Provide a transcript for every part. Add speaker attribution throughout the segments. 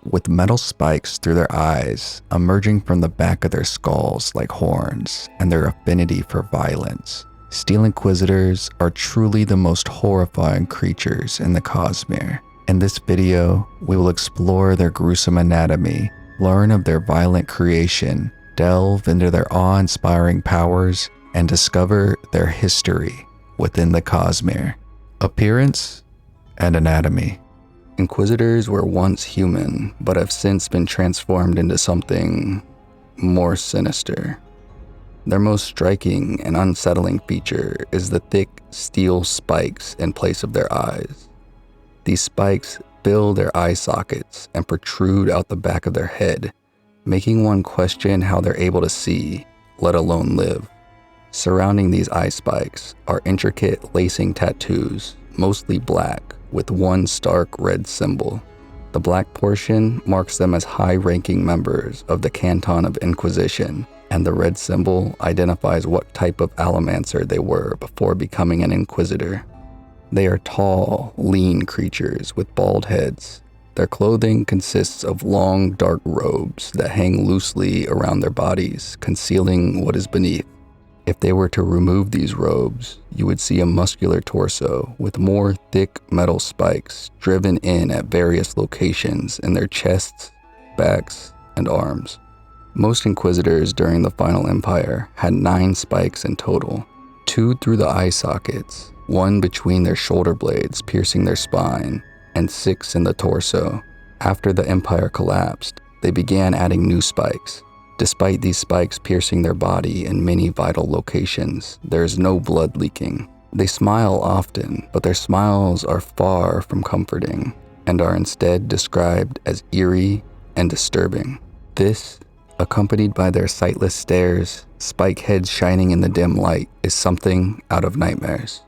Speaker 1: with metal spikes through their eyes, emerging from the back of their skulls like horns, and their affinity for violence. Steel Inquisitors are truly the most horrifying creatures in the Cosmere. In this video, we will explore their gruesome anatomy, learn of their violent creation, delve into their awe-inspiring powers, and discover their history within the Cosmere. Appearance and anatomy. Inquisitors were once human, but have since been transformed into something more sinister. Their most striking and unsettling feature is the thick steel spikes in place of their eyes. These spikes fill their eye sockets and protrude out the back of their head, making one question how they're able to see, let alone live. Surrounding these eye spikes are intricate lacing tattoos, mostly black, with one stark red symbol. The black portion marks them as high-ranking members of the Canton of Inquisition, and the red symbol identifies what type of Allomancer they were before becoming an Inquisitor. They are tall, lean creatures with bald heads. Their clothing consists of long, dark robes that hang loosely around their bodies, concealing what is beneath. If they were to remove these robes, you would see a muscular torso with more thick metal spikes driven in at various locations in their chests, backs, and arms. Most Inquisitors during the Final Empire had 9 spikes in total, 2 through the eye sockets, 1 between their shoulder blades piercing their spine, and 6 in the torso. After the Empire collapsed, they began adding new spikes. Despite these spikes piercing their body in many vital locations, there is no blood leaking. They smile often, but their smiles are far from comforting and are instead described as eerie and disturbing. This, accompanied by their sightless stares, spike heads shining in the dim light, is something out of nightmares.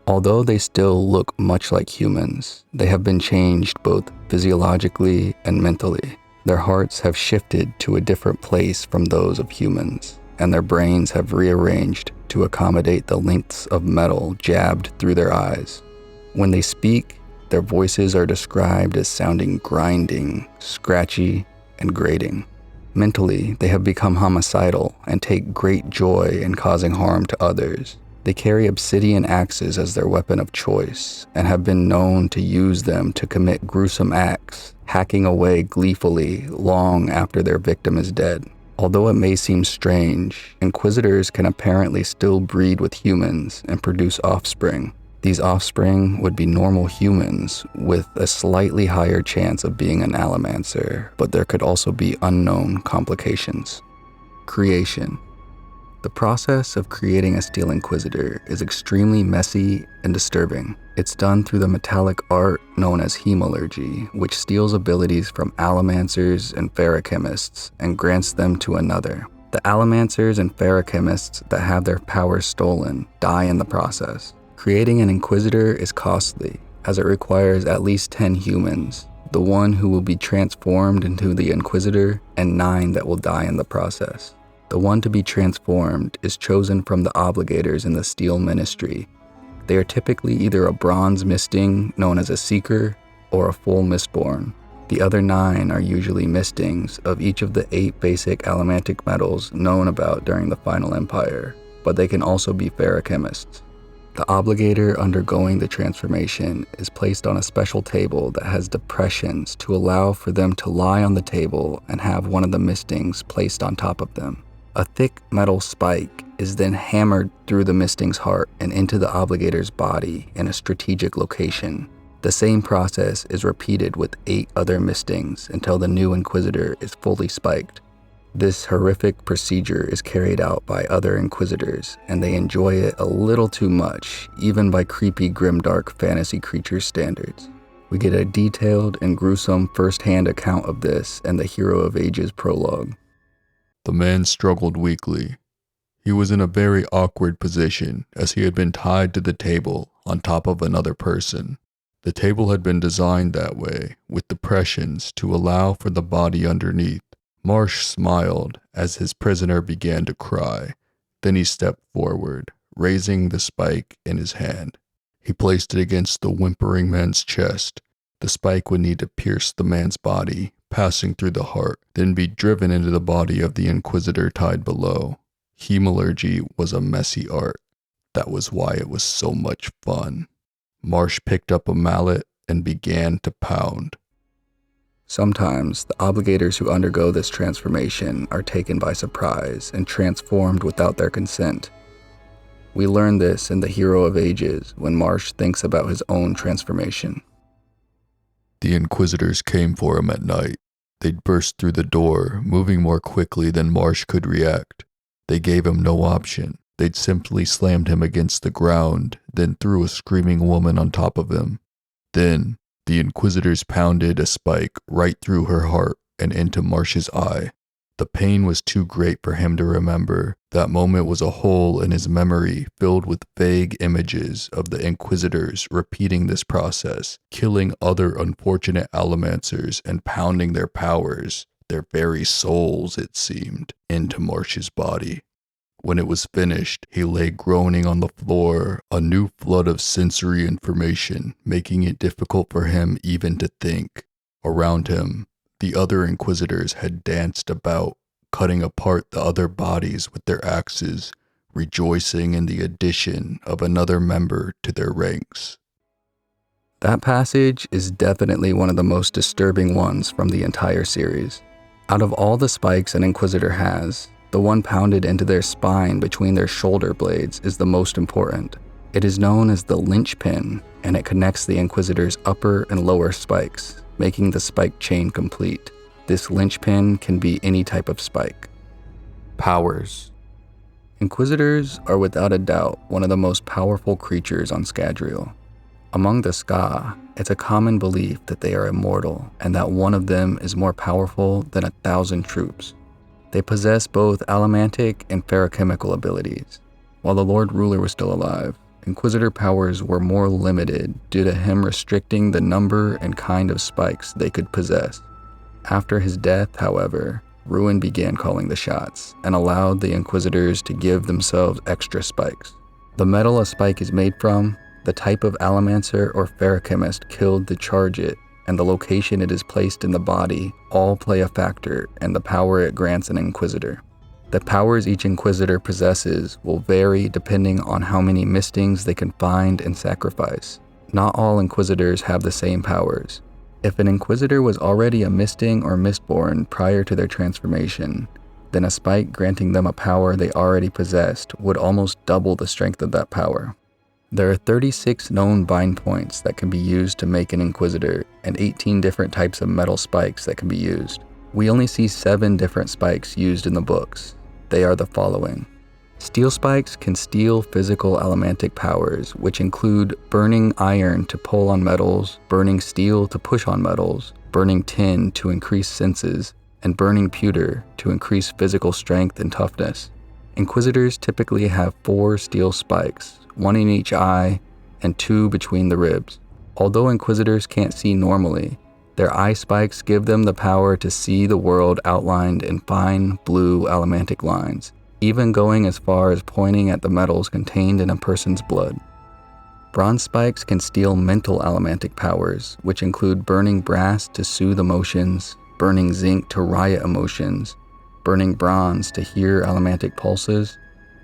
Speaker 1: Although they still look much like humans, they have been changed both physiologically and mentally. Their hearts have shifted to a different place from those of humans, and their brains have rearranged to accommodate the lengths of metal jabbed through their eyes. When they speak, their voices are described as sounding grinding, scratchy, and grating. Mentally, they have become homicidal and take great joy in causing harm to others. They carry obsidian axes as their weapon of choice and have been known to use them to commit gruesome acts, hacking away gleefully long after their victim is dead. Although it may seem strange, Inquisitors can apparently still breed with humans and produce offspring. These offspring would be normal humans with a slightly higher chance of being an Allomancer, but there could also be unknown complications. Creation. The process of creating a Steel Inquisitor is extremely messy and disturbing. It's done through the metallic art known as hemalurgy, which steals abilities from Allomancers and Feruchemists and grants them to another. The Allomancers and Feruchemists that have their powers stolen die in the process. Creating an Inquisitor is costly, as it requires at least 10 humans, the one who will be transformed into the Inquisitor, and 9 that will die in the process. The one to be transformed is chosen from the obligators in the Steel Ministry. They are typically either a bronze misting known as a Seeker or a full Mistborn. The other 9 are usually mistings of each of the 8 basic allomantic metals known about during the Final Empire, but they can also be Feruchemists. The obligator undergoing the transformation is placed on a special table that has depressions to allow for them to lie on the table and have one of the mistings placed on top of them. A thick metal spike is then hammered through the misting's heart and into the obligator's body in a strategic location. The same process is repeated with 8 other mistings until the new Inquisitor is fully spiked. This horrific procedure is carried out by other Inquisitors, and they enjoy it a little too much, even by creepy, grimdark fantasy creature standards. We get a detailed and gruesome first-hand account of this in the Hero of Ages prologue.
Speaker 2: The man struggled weakly. He was in a very awkward position as he had been tied to the table on top of another person. The table had been designed that way, with depressions to allow for the body underneath. Marsh smiled as his prisoner began to cry. Then he stepped forward, raising the spike in his hand. He placed it against the whimpering man's chest. The spike would need to pierce the man's body, passing through the heart, then be driven into the body of the Inquisitor tied below. Hemalurgy was a messy art. That was why it was so much fun. Marsh picked up a mallet and began to pound.
Speaker 1: Sometimes, the obligators who undergo this transformation are taken by surprise and transformed without their consent. We learn this in The Hero of Ages when Marsh thinks about his own transformation.
Speaker 2: The Inquisitors came for him at night. They'd burst through the door, moving more quickly than Marsh could react. They gave him no option. They'd simply slammed him against the ground, then threw a screaming woman on top of him. Then, the Inquisitors pounded a spike right through her heart and into Marsh's eye. The pain was too great for him to remember. That moment was a hole in his memory filled with vague images of the Inquisitors repeating this process, killing other unfortunate Allomancers and pounding their powers, their very souls, it seemed, into Marsh's body. When it was finished, he lay groaning on the floor, a new flood of sensory information, making it difficult for him even to think. Around him, the other Inquisitors had danced about, cutting apart the other bodies with their axes, rejoicing in the addition of another member to their ranks.
Speaker 1: That passage is definitely one of the most disturbing ones from the entire series. Out of all the spikes an Inquisitor has, the one pounded into their spine between their shoulder blades is the most important. It is known as the linchpin, and it connects the Inquisitor's upper and lower spikes, making the spike chain complete. This linchpin can be any type of spike. Powers. Inquisitors are without a doubt one of the most powerful creatures on Scadrial. Among the Ska, it's a common belief that they are immortal and that one of them is more powerful than 1,000 troops. They possess both allomantic and ferochemical abilities. While the Lord Ruler was still alive, Inquisitor powers were more limited due to him restricting the number and kind of spikes they could possess. After his death, however, Ruin began calling the shots and allowed the Inquisitors to give themselves extra spikes. The metal a spike is made from, the type of allomancer or ferochemist killed to charge it, and the location it is placed in the body all play a factor in the power it grants an Inquisitor. The powers each Inquisitor possesses will vary depending on how many mistings they can find and sacrifice. Not all Inquisitors have the same powers. If an Inquisitor was already a misting or mistborn prior to their transformation, then a spike granting them a power they already possessed would almost double the strength of that power. There are 36 known bind points that can be used to make an Inquisitor, and 18 different types of metal spikes that can be used. We only see 7 different spikes used in the books. They are the following. Steel spikes can steal physical allomantic powers, which include burning iron to pull on metals, burning steel to push on metals, burning tin to increase senses, and burning pewter to increase physical strength and toughness. Inquisitors typically have 4 steel spikes, 1 in each eye and 2 between the ribs. Although Inquisitors can't see normally, their eye spikes give them the power to see the world outlined in fine blue allomantic lines, even going as far as pointing at the metals contained in a person's blood. Bronze spikes can steal mental allomantic powers, which include burning brass to soothe emotions, burning zinc to riot emotions, burning bronze to hear allomantic pulses,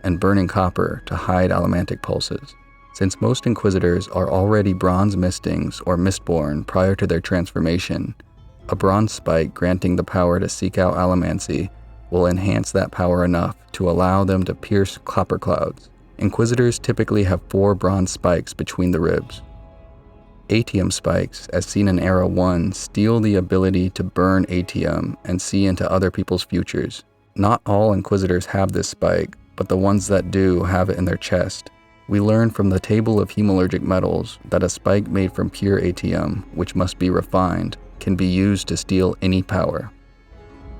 Speaker 1: and burning copper to hide allomantic pulses. Since most Inquisitors are already bronze mistings or mistborn prior to their transformation, a bronze spike granting the power to seek out allomancy will enhance that power enough to allow them to pierce copper clouds. Inquisitors typically have 4 bronze spikes between the ribs. Atium spikes, as seen in Era 1, steal the ability to burn atium and see into other people's futures. Not all Inquisitors have this spike, but the ones that do have it in their chest. We learn from the table of hemalurgic metals that a spike made from pure atium, which must be refined, can be used to steal any power.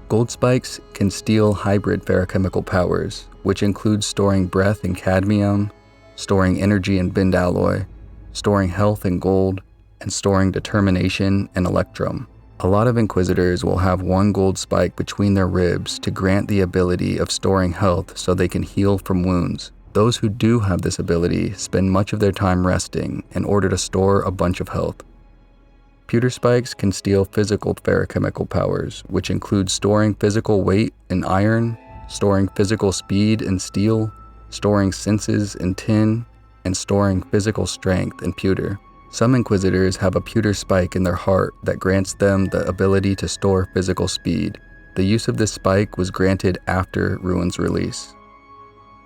Speaker 1: Gold spikes can steal hybrid ferochemical powers, which include storing breath in cadmium, storing energy in bind alloy, storing health in gold, and storing determination in electrum. A lot of Inquisitors will have 1 gold spike between their ribs to grant the ability of storing health so they can heal from wounds. Those who do have this ability spend much of their time resting in order to store a bunch of health. Pewter spikes can steal physical ferochemical powers, which include storing physical weight in iron, storing physical speed in steel, storing senses in tin, and storing physical strength in pewter. Some Inquisitors have a pewter spike in their heart that grants them the ability to store physical speed. The use of this spike was granted after Ruin's release.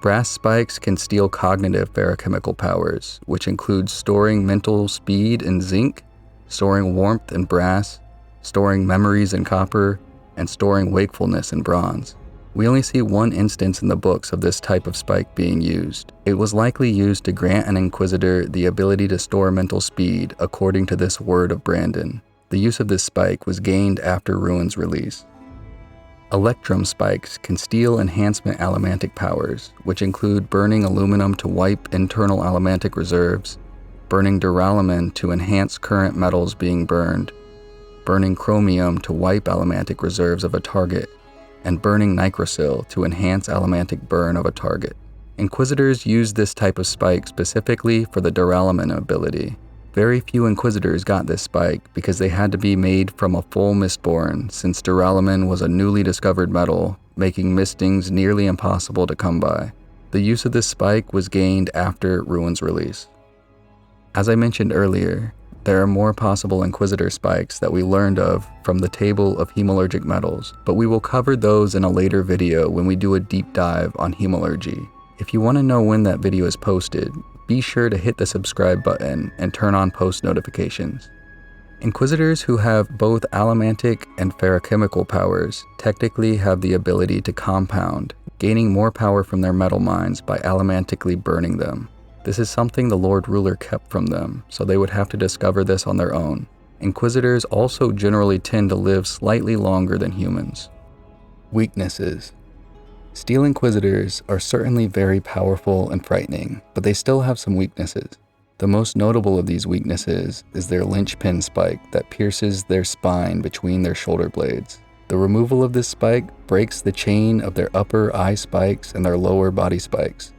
Speaker 1: Brass spikes can steal cognitive ferochemical powers, which include storing mental speed in zinc, storing warmth in brass, storing memories in copper, and storing wakefulness in bronze. We only see one instance in the books of this type of spike being used. It was likely used to grant an Inquisitor the ability to store mental speed, according to this word of Brandon. The use of this spike was gained after Ruin's release. Electrum spikes can steal enhancement allomantic powers, which include burning aluminum to wipe internal allomantic reserves, burning duralumin to enhance current metals being burned, burning chromium to wipe allomantic reserves of a target, and burning nigrosyl to enhance allomantic burn of a target. Inquisitors used this type of spike specifically for the duralumin ability. Very few Inquisitors got this spike because they had to be made from a full Mistborn, since duralumin was a newly discovered metal, making mistings nearly impossible to come by. The use of this spike was gained after Ruin's release. As I mentioned earlier, there are more possible Inquisitor spikes that we learned of from the table of hemalurgic metals, but we will cover those in a later video when we do a deep dive on hemalurgy. If you want to know when that video is posted, be sure to hit the subscribe button and turn on post notifications. Inquisitors who have both allomantic and ferochemical powers technically have the ability to compound, gaining more power from their metal mines by allomantically burning them. This is something the Lord Ruler kept from them, so they would have to discover this on their own. Inquisitors also generally tend to live slightly longer than humans. Weaknesses. Steel Inquisitors are certainly very powerful and frightening, but they still have some weaknesses. The most notable of these weaknesses is their linchpin spike that pierces their spine between their shoulder blades. The removal of this spike breaks the chain of their upper eye spikes and their lower body spikes,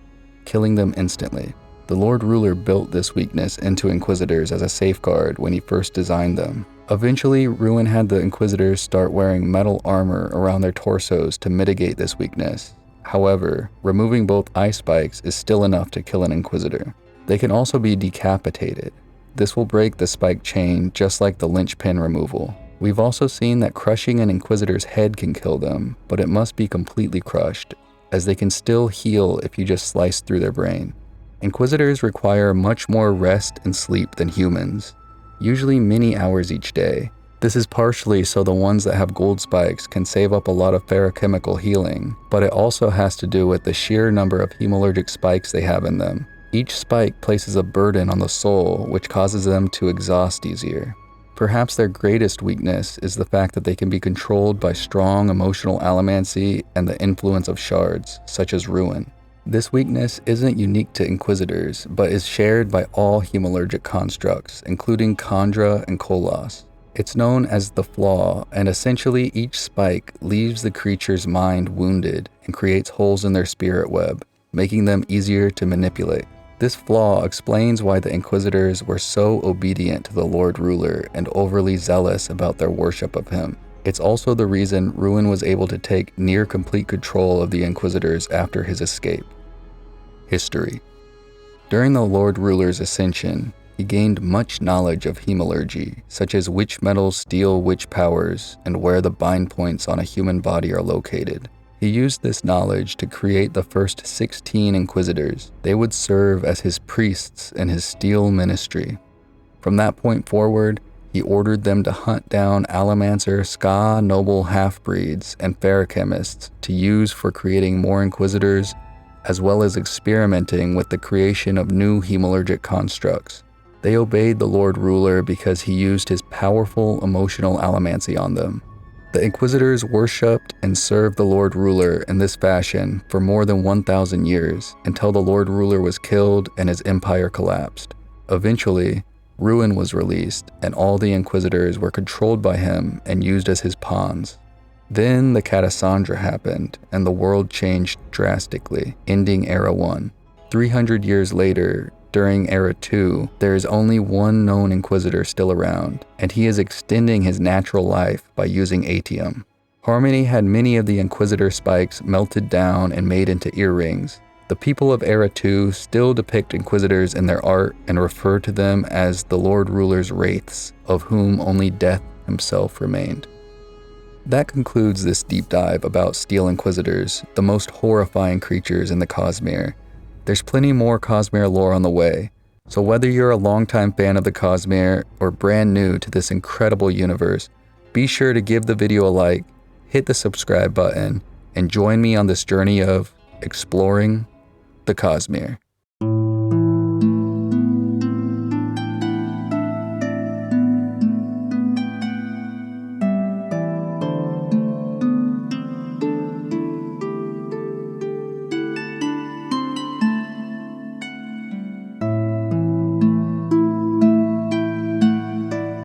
Speaker 1: killing them instantly. The Lord Ruler built this weakness into Inquisitors as a safeguard when he first designed them. Eventually, Ruin had the Inquisitors start wearing metal armor around their torsos to mitigate this weakness. However, removing both eye spikes is still enough to kill an Inquisitor. They can also be decapitated. This will break the spike chain just like the linchpin removal. We've also seen that crushing an Inquisitor's head can kill them, but it must be completely crushed, as they can still heal if you just slice through their brain. Inquisitors require much more rest and sleep than humans, usually many hours each day. This is partially so the ones that have gold spikes can save up a lot of ferochemical healing, but it also has to do with the sheer number of hemalurgic spikes they have in them. Each spike places a burden on the soul, which causes them to exhaust easier. Perhaps their greatest weakness is the fact that they can be controlled by strong emotional allomancy and the influence of shards, such as Ruin. This weakness isn't unique to Inquisitors, but is shared by all hemalurgic constructs, including Kandra and Kolos. It's known as the Flaw, and essentially each spike leaves the creature's mind wounded and creates holes in their spirit web, making them easier to manipulate. This flaw explains why the Inquisitors were so obedient to the Lord Ruler and overly zealous about their worship of him. It's also the reason Ruin was able to take near complete control of the Inquisitors after his escape. History. During the Lord Ruler's ascension, he gained much knowledge of hemalurgy, such as which metals steal which powers and where the bind points on a human body are located. He used this knowledge to create the first 16 Inquisitors. They would serve as his priests in his steel ministry. From that point forward, he ordered them to hunt down Allomancer, Ska, noble half-breeds, and ferochemists to use for creating more Inquisitors, as well as experimenting with the creation of new hemalurgic constructs. They obeyed the Lord Ruler because he used his powerful emotional allomancy on them. The Inquisitors worshipped and served the Lord Ruler in this fashion for more than 1,000 years, until the Lord Ruler was killed and his empire collapsed. Eventually, Ruin was released, and all the Inquisitors were controlled by him and used as his pawns. Then the Catasandra happened, and the world changed drastically, ending Era 1. 300 years later, during Era 2, there is only one known Inquisitor still around, and he is extending his natural life by using atium. Harmony had many of the Inquisitor spikes melted down and made into earrings. The people of Era 2 still depict Inquisitors in their art and refer to them as the Lord Ruler's wraiths, of whom only Death himself remained. That concludes this deep dive about Steel Inquisitors, the most horrifying creatures in the Cosmere. There's plenty more Cosmere lore on the way, so whether you're a longtime fan of the Cosmere or brand new to this incredible universe, be sure to give the video a like, hit the subscribe button, and join me on this journey of exploring the Cosmere.